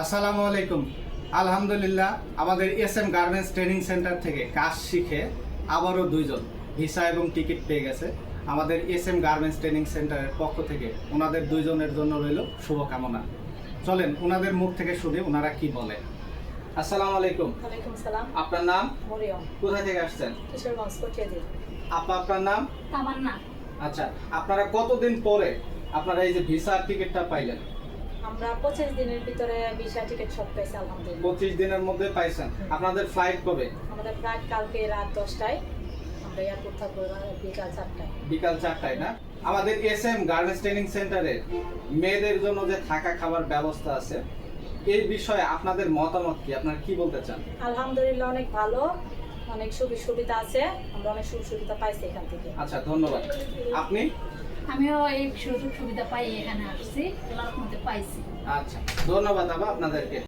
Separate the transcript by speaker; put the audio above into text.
Speaker 1: আসসালামু আলাইকুম। আলহামদুলিল্লাহ, আমাদের এসএম গার্মেন্টস ট্রেনিং সেন্টার থেকে কাজ শিখে আবারও দুইজন ভিসা এবং টিকিট পেয়ে গেছে। আমাদের এসএম গার্মেন্টস ট্রেনিং সেন্টারের পক্ষ থেকে ওনাদের দুইজনের জন্য রইল শুভকামনা। চলেন ওনাদের মুখ থেকে শুনে ওনারা কি বলে। আসসালামু আলাইকুম।
Speaker 2: ওয়ালাইকুম সালাম।
Speaker 1: আপনার নাম?
Speaker 2: মরিয়ম।
Speaker 1: কোথায় থেকে আসছেন?
Speaker 2: কিশোরগঞ্জ কোটিয়াদি।
Speaker 1: আপা, আপনার নাম?
Speaker 2: তামান্না।
Speaker 1: আচ্ছা, আপনারা কতদিন পরে আপনারা এই যে ভিসা টিকিটটা পাইলেন?
Speaker 2: আমরা 25 দিনের ভিতরে ভিসা টিকিট সব পেয়েছি আলহামদুলিল্লাহ।
Speaker 1: 25 দিনের মধ্যে পাইছেন। আপনাদের ফ্লাইট কবে?
Speaker 2: আমাদের ফ্লাইট কালকে রাত 10টায়। আমরা এয়ারপোর্ট থাকবো বিকাল 4টায়।
Speaker 1: বিকাল 4টায় না? আমাদের এসএম গার্মেন্টস ট্রেনিং সেন্টারে মেয়েদের জন্য যে থাকা খাবার ব্যবস্থা আছে, এই বিষয়ে আপনাদের মতামত কি? আপনারা কি বলতে চান?
Speaker 2: আলহামদুলিল্লাহ অনেক ভালো, অনেক সুবিধা আছে। আমরা অনেক সুবিধা পাইছি এখান থেকে।
Speaker 1: আচ্ছা, ধন্যবাদ। আপনি?
Speaker 3: আমিও এই সুযোগ সুবিধা পাই, এখানে আসছি, মধ্যে পাইছি।
Speaker 1: আচ্ছা, ধন্যবাদ আপনাদেরকে।